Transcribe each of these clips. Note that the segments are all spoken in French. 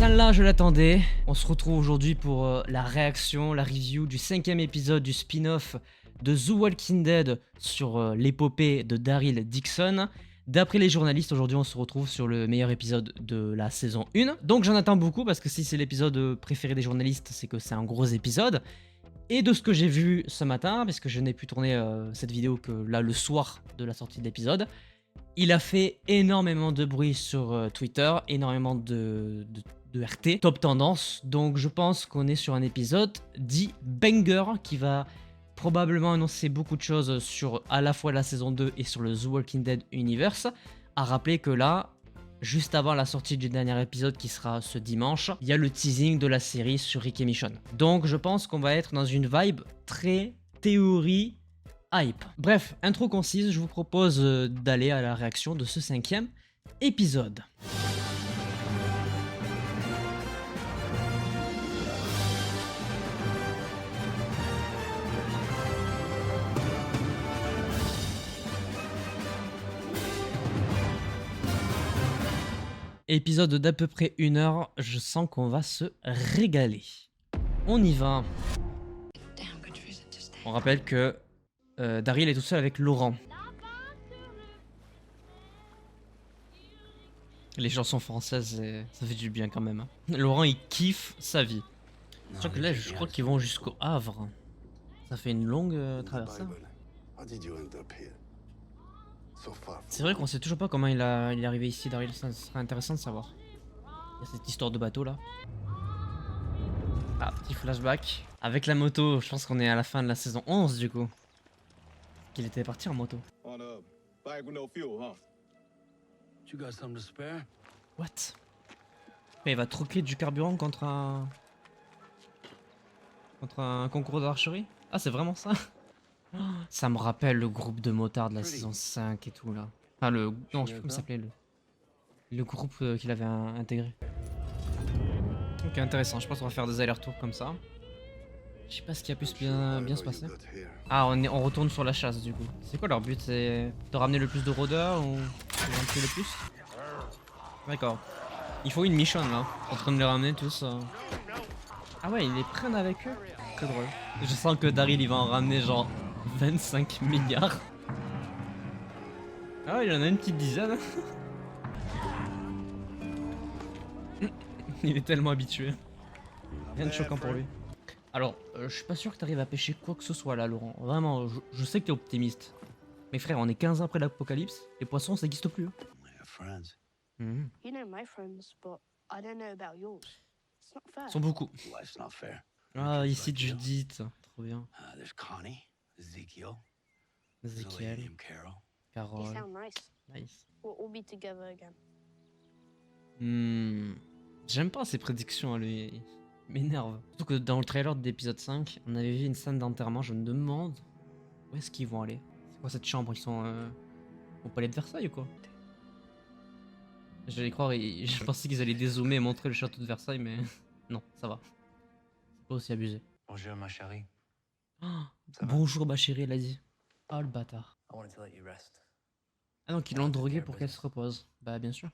Celle-là, je l'attendais. On se retrouve aujourd'hui pour la réaction, la review du 5e épisode du spin-off de The Walking Dead sur l'épopée de Daryl Dixon. D'après les journalistes, aujourd'hui on se retrouve sur le meilleur épisode de la saison 1. Donc j'en attends beaucoup parce que si c'est l'épisode préféré des journalistes, c'est que c'est un gros épisode. Et de ce que j'ai vu ce matin, parce que je n'ai pu tourner cette vidéo que là le soir de la sortie de l'épisode, il a fait énormément de bruit sur Twitter, énormément de RT, top tendance. Donc je pense qu'on est sur un épisode dit banger qui va probablement annoncer beaucoup de choses sur à la fois la saison 2 et sur le The Walking Dead Universe. À rappeler que là, juste avant la sortie du dernier épisode qui sera ce dimanche, il y a le teasing de la série sur Rick et Michonne. Donc je pense qu'on va être dans une vibe très théorie hype. Bref, intro concise, je vous propose d'aller à la réaction de ce 5e épisode. Épisode d'à peu près 1 heure, je sens qu'on va se régaler. On y va. On rappelle que Daryl est tout seul avec Laurent. Les chansons françaises, ça fait du bien quand même. Hein. Laurent, il kiffe sa vie. Je crois que là, je crois qu'ils vont jusqu'au Havre. Ça fait une longue traversée. C'est vrai qu'on sait toujours pas comment il est arrivé ici, Daryl. Ça serait intéressant de savoir. Il y a cette histoire de bateau là. Ah, petit flashback. Avec la moto, je pense qu'on est à la fin de la saison 11 du coup. Qu'il était parti en moto. What? Mais il va troquer du carburant contre un concours d'archerie? Ah, c'est vraiment ça? Ça me rappelle le groupe de motards de la saison 5 et tout là. Enfin le... Non, je sais plus comment ça s'appelait le groupe qu'il avait intégré. Ok, intéressant, je pense qu'on va faire des allers-retours comme ça. Je sais pas ce qui a pu bien se passer. Ah, on retourne sur la chasse du coup. C'est quoi leur but? C'est de ramener le plus de rôdeurs ou d'en tuer le plus? D'accord. Il faut une Michonne là, en train de les ramener tous. Ah ouais, ils les prennent avec eux? C'est drôle. Je sens que Daryl il va en ramener genre 25 milliards. Ah ouais, il en a une petite dizaine. Il est tellement habitué. Rien de choquant pour lui. Alors, je suis pas sûr que t'arrives à pêcher quoi que ce soit là, Laurent. Vraiment, je sais que t'es optimiste. Mais frère, on est 15 ans après l'apocalypse, les poissons ça n'existe plus. Ils sont beaucoup. Ah, ici Judith, trop bien. Ezekiel, Carol. Nice. J'aime pas ces prédictions, lui. Il m'énerve. Surtout que dans le trailer d'épisode 5, on avait vu une scène d'enterrement. Je me demande où est-ce qu'ils vont aller. C'est quoi cette chambre? Ils sont au palais de Versailles ou quoi? J'allais croire, je pensais qu'ils allaient dézoomer et montrer le château de Versailles, mais non, ça va. C'est pas aussi abusé. Bonjour ma chérie. Oh, bonjour ma chérie, elle a dit. Oh le bâtard. Ah donc ils l'ont droguée pour qu'elle se repose. Bah bien sûr.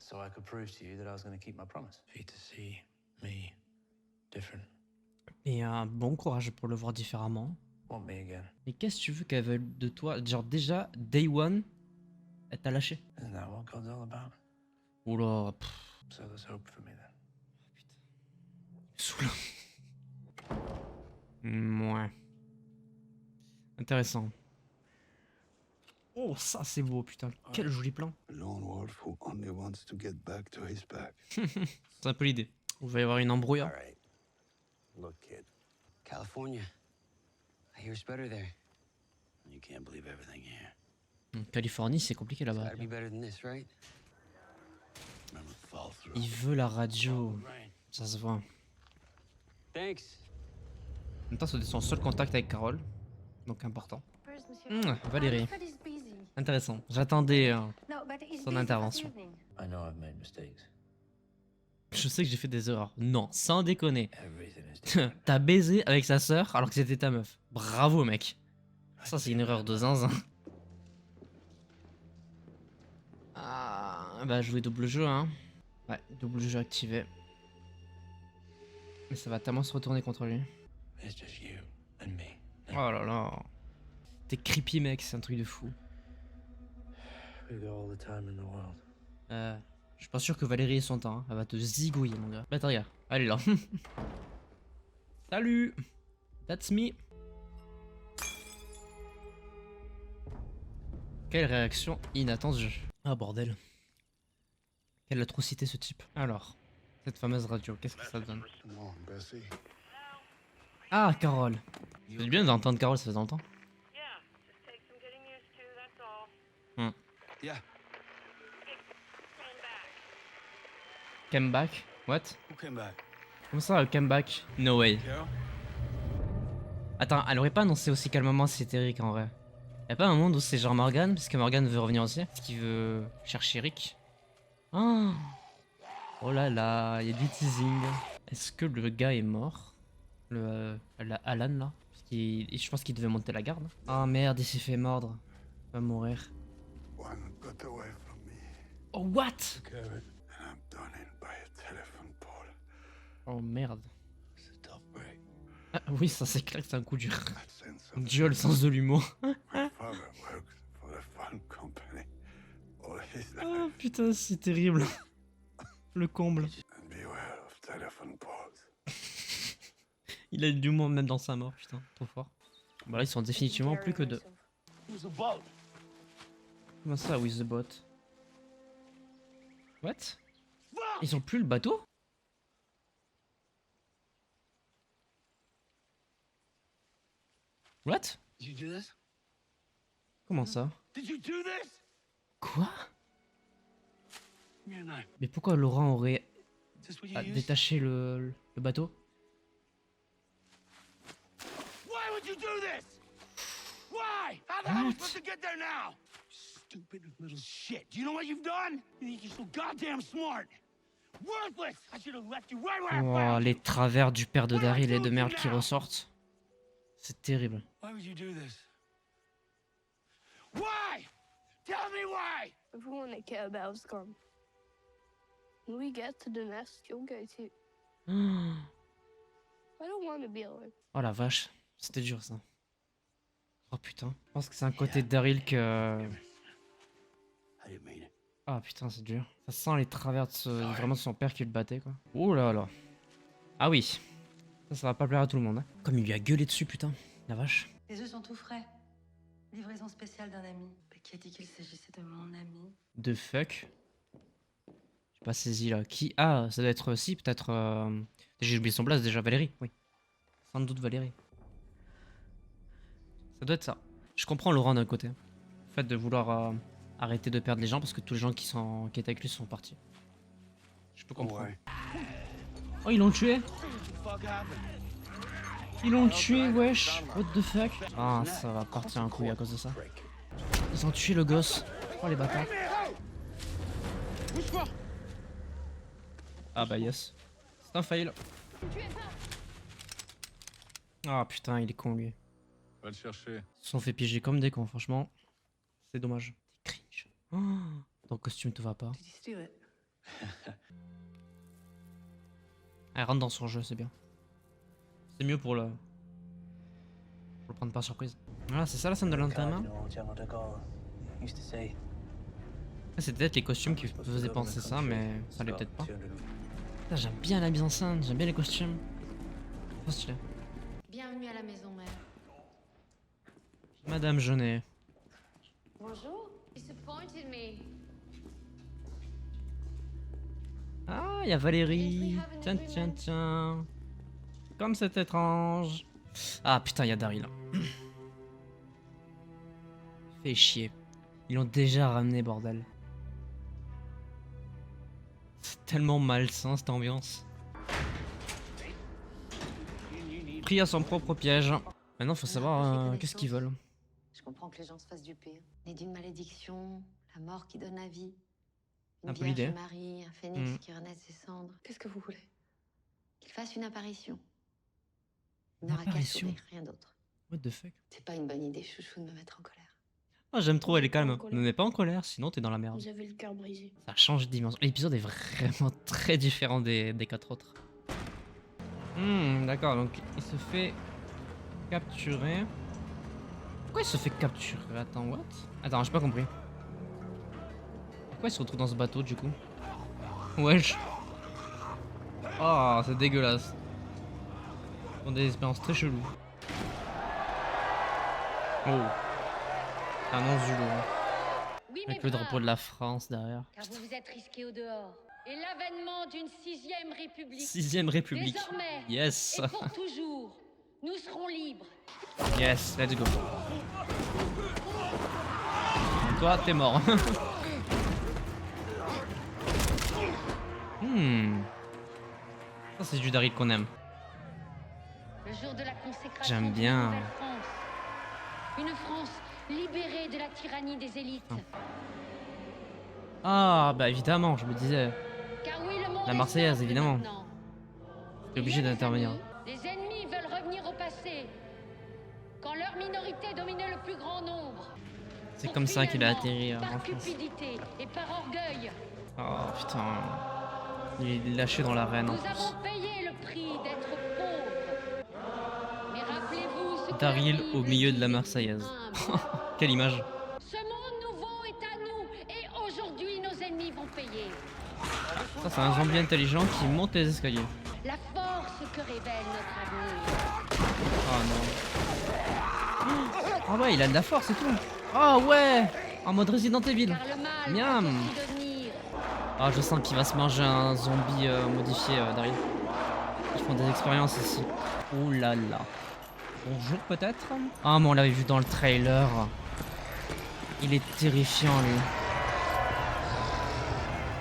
Et bon courage pour le voir différemment. Mais qu'est-ce que tu veux qu'elle veuille de toi? Genre déjà, day one, elle t'a lâché. Oula. Putain. Saoulant. Ouais. Intéressant. Oh, ça c'est beau, putain. Quel joli plan. C'est un peu l'idée. Il va y avoir une embrouille. Look, kid. California. I hear it's better there. You can't believe everything here. Californie, c'est compliqué là-bas. Gotta be better than this, right? Il veut la radio. Ça se voit. Thanks. En même temps, c'est son seul contact avec Carol. Donc important. Valérie. Intéressant. J'attendais son intervention. Je sais que j'ai fait des erreurs. Non, sans déconner. T'as baisé avec sa sœur alors que c'était ta meuf. Bravo mec. Ça c'est une erreur de zinzin. Ah, bah jouer double jeu hein. Ouais, double jeu activé. Mais ça va tellement se retourner contre lui. It's just you and me. Oh là là. T'es creepy mec, c'est un truc de fou. We got all the time in the world. Je suis pas sûr que Valérie ait son temps, hein. Elle va te zigouiller mon gars. Bah attends, regarde, elle est là. Salut. That's me. Quelle réaction inattendue. Ah bordel. Quelle atrocité ce type. Alors, cette fameuse radio, qu'est-ce que ça donne? Come on, Bessie. Ah, Carole. C'est bien d'entendre Carole, ça fait longtemps. Yeah, just take some getting used to, that's all. Yeah. Came back. Came back? What? Who came back? Comment ça, came back? No way. Carol? Attends, elle aurait pas annoncé aussi calmement si c'était Rick en vrai. Y'a pas un monde où c'est genre Morgan, parce que Morgan veut revenir aussi, parce qu'il veut chercher Rick. Oh, oh là là, y a du teasing. Est-ce que le gars est mort? Alan là? Parce je pense qu'il devait monter la garde. Oh merde, il s'est fait mordre. Il va mourir. One got away from me, Oh what? Carrot. and I'm done in by a telephone pole. Oh merde. It's a tough break. Ah, oui, ça c'est clair que c'est un coup dur. That sense of Dieu, le sens de l'humour. my father worked for a fun company all his life. Oh putain, c'est terrible. Le comble. And beware of telephone poles. Il a de l'humour même dans sa mort, putain, trop fort. Bah là, ils sont définitivement plus que deux. Who's the boat? Comment ça, with the boat? What? Ils ont plus le bateau? What? Did you do this? Comment ça? Did you do this? Quoi? Give me your knife. Mais pourquoi Laurent aurait Is this what you used? détaché le bateau? Why would you do this? Why? How the hell are we What? supposed to get there now? Stupid little shit. Do you know what you've done? You think you're so goddamn smart. Worthless! I should have left you right where I Oh, found les you. travers du père de Daryl et de merde qui ressortent. C'est terrible. Why would you do this? Why? Tell me why! Everyone I care about is gone. When we get to the nest, you'll go too. Oh I don't want to be alone. la vache, c'était dur ça. Oh putain, je pense que c'est un côté de Daryl que... I didn't mean it. Ah putain, c'est dur. Ça sent les travers de vraiment de son père qui le battait quoi. Oh là là. Ah oui. Ça va pas plaire à tout le monde. Hein. Comme il lui a gueulé dessus, putain. La vache. Les œufs sont tout frais. Livraison spéciale d'un ami. Qui a dit qu'il s'agissait de mon ami? The fuck. J'ai pas saisi là. Qui? Ah, ça doit être si, peut-être. J'ai oublié son place déjà, Valérie. Oui. Sans doute Valérie. Ça doit être ça. Je comprends Laurent d'un côté. Le fait de vouloir arrêter de perdre les gens parce que tous les gens qui étaient avec lui sont partis. Je peux comprendre. Ouais. Oh, ils l'ont tué? Fuck happened? Ils l'ont tué, wesh. What the fuck? Ah, ça va partir un couille à cause de ça. Ils ont tué le gosse. Oh, les bâtards. Ah bah yes. C'est un fail. Ah putain, il est con lui. Va le chercher. Ils se sont fait piéger comme des cons, franchement. C'est dommage. C'est cringe. Oh, ton costume te va pas. Did you steal it? Elle rentre dans son jeu, c'est bien. C'est mieux pour le prendre par surprise. Voilà, c'est ça la scène de l'enterrement. C'est peut-être les costumes qui faisaient penser ça, mais ça l'est peut-être pas. Putain, j'aime bien la mise en scène, j'aime bien les costumes. Trop stylé. Bienvenue à la maison mère. Madame Jeunet. Bonjour. Disappointed me. Ah, il y a Valérie. Tiens, tiens, tiens. Comme c'est étrange. Ah putain, il y a Daryl. Fait chier. Ils l'ont déjà ramené, bordel. C'est tellement malsain cette ambiance. Pris à son propre piège. Maintenant, faut savoir qu'est-ce qu'ils veulent. Je comprends que les gens se fassent duper. Né d'une malédiction, la mort qui donne la vie. Une Un peu Vierge l'idée. Marie, un phénix Mhm. qui renaît de ses cendres. Qu'est-ce que vous voulez? Qu'il fasse une apparition. Il Une n'aura qu'à apparition? sourire, rien d'autre. What the fuck? C'est pas une bonne idée, chouchou, de me mettre en colère. Ah, j'aime trop, elle est Pas en calme. colère. Ne mets pas en colère, sinon t'es dans la merde. Vous avez le cœur brisé. Ça change de dimension. L'épisode est vraiment très différent des 4 autres. D'accord, donc il se fait capturer. Pourquoi il se fait capturer? Attends, what? Attends, j'ai pas compris. Pourquoi il se retrouve dans ce bateau du coup? Wesh. Oh, c'est dégueulasse. Ils ont des expériences très cheloues. Oh. Annonce du lot. Oui, Avec mes le drapeau braves, de la France derrière. car vous vous êtes risqués au dehors. Et l'avènement d'une 6e République. 6ème République. Désormais, Yes. et pour toujours, nous serons libres. Yes, let's go. Toi, t'es mort. Ça, c'est du Daryl qu'on aime. Le jour de la consécration J'aime d'une bien. nouvelle France. Une France libérée de la tyrannie des élites. Ah, bah évidemment, je me disais. Car oui, le monde La est Marseillaise, simple évidemment. maintenant. T'es obligé Il y a des d'intervenir. amis, les ennemis veulent revenir au passé. Quand leur minorité dominait le plus grand nombre. C'est Pour comme ça qu'il a finalement, atterri en par France. cupidité et par orgueil, Oh putain. Il est lâché dans l'arène en nous plus. avons payé le prix d'être pauvres. Mais rappelez-vous ce que Daryl la vie au milieu de la dit, Marseillaise. humble. Quelle image. Ce monde nouveau est à nous et aujourd'hui nos ennemis vont payer. Ça, c'est un zombie intelligent qui monte les escaliers. La force que révèle notre avenir. Oh non. Ah ouais, il a de la force et tout. Ah ouais. En mode Resident Evil. Car le mal Miam. peut aussi devenir. Ah, je sens qu'il va se manger un zombie modifié, Daryl. Ils font des expériences ici. Ouh là là. Bonjour peut-être. Ah, mais on l'avait vu dans le trailer. Il est terrifiant lui.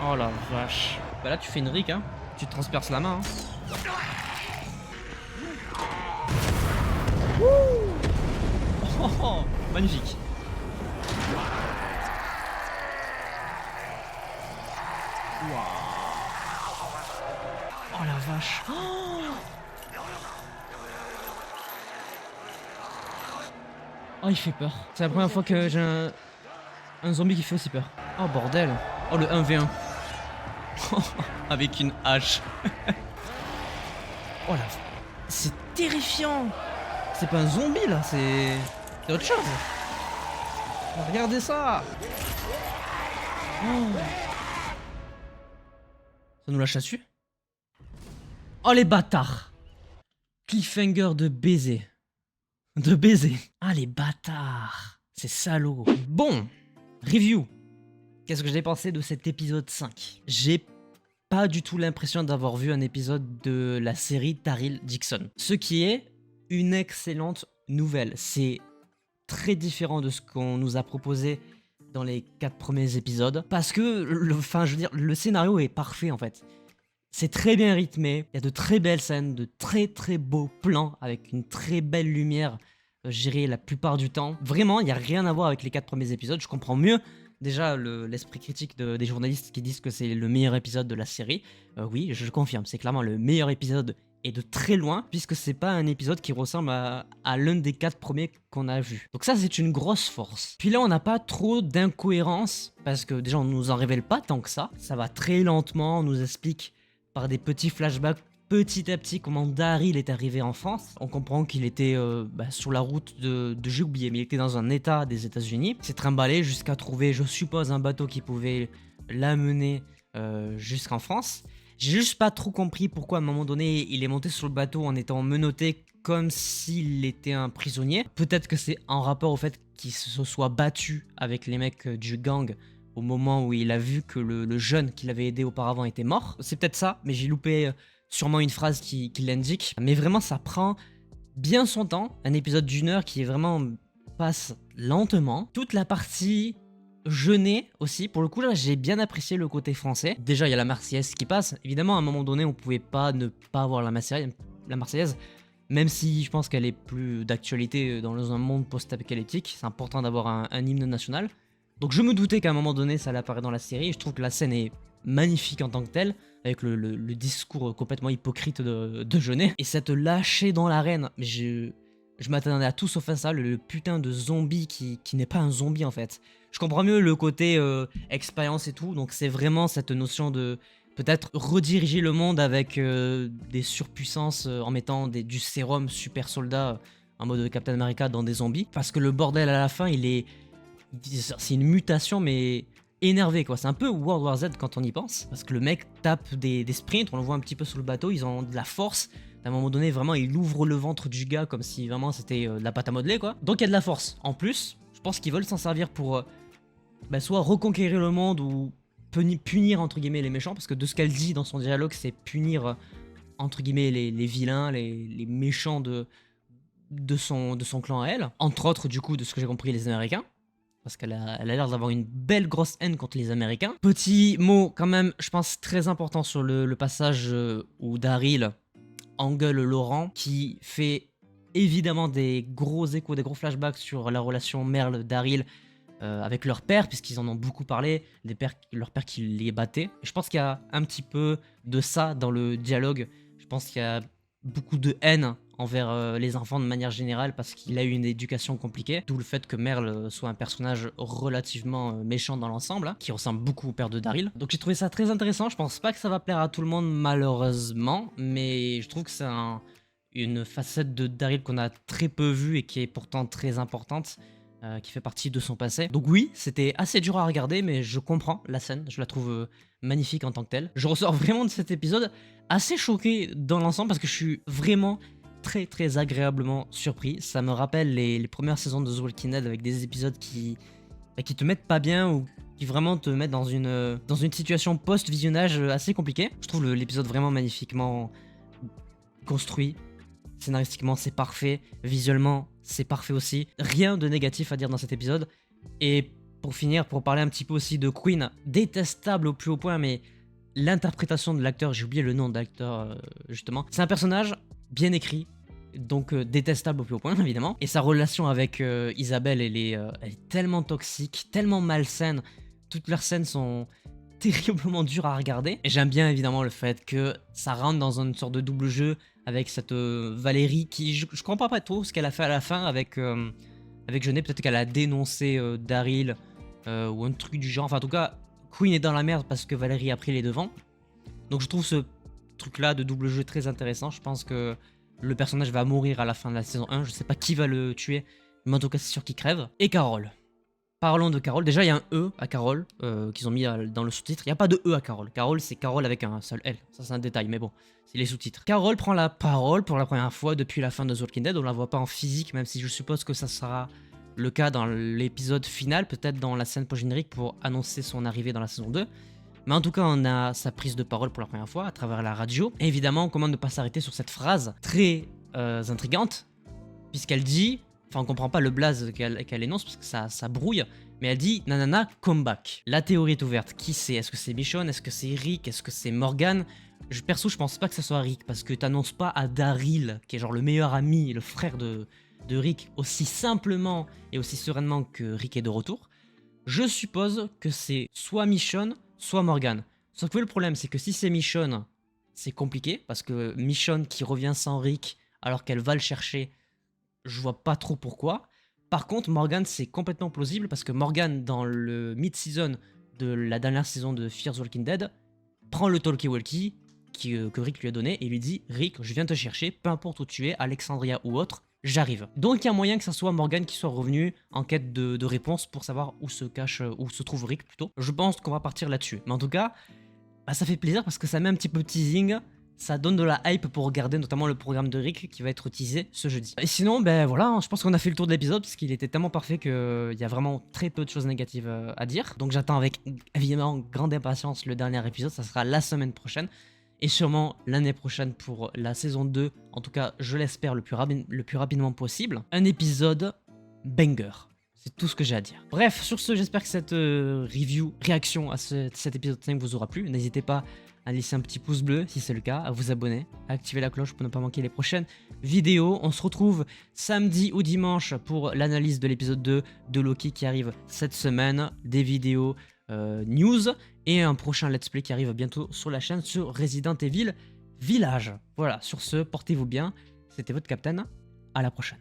Oh la vache. Bah là tu fais une rique hein. Tu te transperces la main. Hein. Oh, oh, magnifique. Oh la vache. Oh, il fait peur. C'est la première fois que j'ai un zombie qui fait aussi peur. Oh bordel. Oh le 1v1. Avec une hache. Oh la... C'est terrifiant. C'est pas un zombie là, c'est autre chose. Regardez ça. Oh. Ça nous lâche dessus. Oh les bâtards. Cliffhanger de baiser. De baiser. Ah les bâtards. C'est salaud. Bon. Review. Qu'est-ce que j'ai pensé de cet épisode 5? J'ai pas du tout l'impression d'avoir vu un épisode de la série Daryl Dixon. Ce qui est une excellente nouvelle. C'est très différent de ce qu'on nous a proposé dans les 4 premiers épisodes. Parce que, le scénario est parfait en fait. C'est très bien rythmé, il y a de très belles scènes, de très très beaux plans avec une très belle lumière gérée la plupart du temps. Vraiment, il n'y a rien à voir avec les 4 premiers épisodes, je comprends mieux déjà l'esprit critique des journalistes qui disent que c'est le meilleur épisode de la série. Oui, je confirme, c'est clairement le meilleur épisode et de très loin, puisque c'est pas un épisode qui ressemble à l'un des 4 premiers qu'on a vus. Donc ça, c'est une grosse force. Puis là, on n'a pas trop d'incohérence, parce que déjà, on nous en révèle pas tant que ça. Ça va très lentement, on nous explique par des petits flashbacks petit à petit comment Daryl est arrivé en France. On comprend qu'il était sur la route de j'ai oublié, mais il était dans un état des États-Unis. Il s'est trimballé jusqu'à trouver, je suppose, un bateau qui pouvait l'amener jusqu'en France. J'ai juste pas trop compris pourquoi à un moment donné il est monté sur le bateau en étant menotté comme s'il était un prisonnier. Peut-être que c'est en rapport au fait qu'il se soit battu avec les mecs du gang au moment où il a vu que le jeune qu'il avait aidé auparavant était mort. C'est peut-être ça, mais j'ai loupé sûrement une phrase qui l'indique. Mais vraiment, ça prend bien son temps. Un épisode d'1 heure qui vraiment passe lentement. Toute la partie jeûner aussi, pour le coup là j'ai bien apprécié le côté français. Déjà il y a la Marseillaise qui passe. Évidemment à un moment donné on pouvait pas ne pas avoir la Marseillaise. Même si je pense qu'elle est plus d'actualité dans un monde post-apocalyptique. C'est important d'avoir un hymne national. Donc je me doutais qu'à un moment donné ça allait apparaître dans la série, et je trouve que la scène est magnifique en tant que telle, avec le discours complètement hypocrite de Jeunet. Et cette lâchée dans l'arène, mais je m'attendais à tout sauf à ça, le putain de zombie qui n'est pas un zombie en fait. Je comprends mieux le côté expérience et tout, donc c'est vraiment cette notion de peut-être rediriger le monde avec des surpuissances en mettant du sérum super soldat en mode Captain America dans des zombies. Parce que le bordel à la fin, c'est une mutation mais énervée quoi. C'est un peu World War Z quand on y pense. Parce que le mec tape des sprints, on le voit un petit peu sur le bateau, ils ont de la force. À un moment donné, vraiment, il ouvre le ventre du gars comme si vraiment c'était de la pâte à modeler quoi. Donc il y a de la force. En plus, je pense qu'ils veulent s'en servir pour soit reconquérir le monde ou punir entre guillemets les méchants, parce que de ce qu'elle dit dans son dialogue, c'est punir entre guillemets les vilains, les méchants de son clan à elle. Entre autres, du coup, de ce que j'ai compris, les Américains. Parce qu'elle a l'air d'avoir une belle grosse haine contre les Américains. Petit mot quand même, je pense très important sur le passage où Daryl engueule Laurent, qui fait évidemment des gros échos, des gros flashbacks sur la relation Merle-Daryl avec leur père, puisqu'ils en ont beaucoup parlé, leur père qui les battait. Et je pense qu'il y a un petit peu de ça dans le dialogue. Je pense qu'il y a beaucoup de haine envers les enfants de manière générale, parce qu'il a eu une éducation compliquée, d'où le fait que Merle soit un personnage relativement méchant dans l'ensemble, hein, qui ressemble beaucoup au père de Daryl. Donc j'ai trouvé ça très intéressant. Je pense pas que ça va plaire à tout le monde malheureusement, mais je trouve que c'est une facette de Daryl qu'on a très peu vue et qui est pourtant très importante, qui fait partie de son passé. Donc oui, c'était assez dur à regarder, mais je comprends la scène, je la trouve magnifique en tant que telle. Je ressors vraiment de cet épisode assez choqué dans l'ensemble, parce que je suis vraiment très très agréablement surpris. Ça me rappelle les premières saisons de The Walking Dead, avec des épisodes qui te mettent pas bien, ou qui vraiment te mettent dans une situation post-visionnage assez compliquée. Je trouve l'épisode vraiment magnifiquement construit. Scénaristiquement, c'est parfait. Visuellement, c'est parfait aussi. Rien de négatif à dire dans cet épisode. Et pour finir, pour parler un petit peu aussi de Queen, détestable au plus haut point, mais l'interprétation de l'acteur, j'ai oublié le nom de l'acteur justement. C'est un personnage bien écrit, donc détestable au plus haut point évidemment. Et sa relation avec Isabelle, elle est tellement toxique, tellement malsaine. Toutes leurs scènes sont terriblement dures à regarder. Et j'aime bien évidemment le fait que ça rentre dans une sorte de double jeu avec cette Valérie qui, je comprends pas trop ce qu'elle a fait à la fin avec Jeunet. Peut-être qu'elle a dénoncé Daryl ou un truc du genre. Enfin en tout cas, Queen est dans la merde parce que Valérie a pris les devants. Donc je trouve ce truc là de double jeu très intéressant. Je pense que le personnage va mourir à la fin de la saison 1. Je sais pas qui va le tuer, mais en tout cas c'est sûr qu'il crève. Et Carole. Parlons de Carole. Déjà il y a un E à Carole qu'ils ont mis dans le sous-titre. Il n'y a pas de E à Carole. Carole c'est Carole avec un seul L. Ça c'est un détail, mais bon, c'est les sous-titres. Carole prend la parole pour la première fois depuis la fin de The Walking Dead. On la voit pas en physique, même si je suppose que ça sera le cas dans l'épisode final, peut-être dans la scène post-générique pour annoncer son arrivée dans la saison 2. Mais en tout cas, on a sa prise de parole pour la première fois à travers la radio. Et évidemment, comment ne pas s'arrêter sur cette phrase très intrigante, puisqu'elle dit, enfin on comprend pas le blaze qu'elle énonce parce que ça brouille, mais elle dit nanana come back. La théorie est ouverte. Qui c'est? Est-ce que c'est Michonne? Est-ce que c'est Rick? Est-ce que c'est Morgan? Perso, je pense pas que ça soit Rick, parce que t'annonces pas à Daryl, qui est genre le meilleur ami, le frère de Rick, aussi simplement et aussi sereinement que Rick est de retour. Je suppose que c'est soit Michonne, soit Morgan. Sauf que le problème, c'est que si c'est Michonne, c'est compliqué, parce que Michonne qui revient sans Rick alors qu'elle va le chercher, je vois pas trop pourquoi. Par contre, Morgan, c'est complètement plausible, parce que Morgan, dans le mid-season de la dernière saison de Fear the Walking Dead, prend le talkie-walkie que Rick lui a donné et lui dit « Rick, je viens te chercher, peu importe où tu es, Alexandria ou autre, j'arrive ». Donc il y a moyen que ça soit Morgan qui soit revenu en quête de réponse pour savoir où se trouve Rick plutôt. Je pense qu'on va partir là-dessus. Mais en tout cas, ça fait plaisir parce que ça met un petit peu de teasing, ça donne de la hype pour regarder notamment le programme de Rick qui va être teasé ce jeudi. Et sinon, ben voilà, je pense qu'on a fait le tour de l'épisode parce qu'il était tellement parfait qu'il y a vraiment très peu de choses négatives à dire. Donc j'attends avec évidemment grande impatience le dernier épisode, ça sera la semaine prochaine. Et sûrement l'année prochaine pour la saison 2, en tout cas je l'espère le plus rapidement possible. Un épisode banger, c'est tout ce que j'ai à dire. Bref, sur ce, j'espère que cette réaction à cet épisode 5 vous aura plu. N'hésitez pas à laisser un petit pouce bleu si c'est le cas, à vous abonner, à activer la cloche pour ne pas manquer les prochaines vidéos. On se retrouve samedi ou dimanche pour l'analyse de l'épisode 2 de Loki qui arrive cette semaine, des vidéos news et un prochain let's play qui arrive bientôt sur la chaîne sur Resident Evil Village. Voilà, sur ce, portez-vous bien, c'était votre Captain, à la prochaine.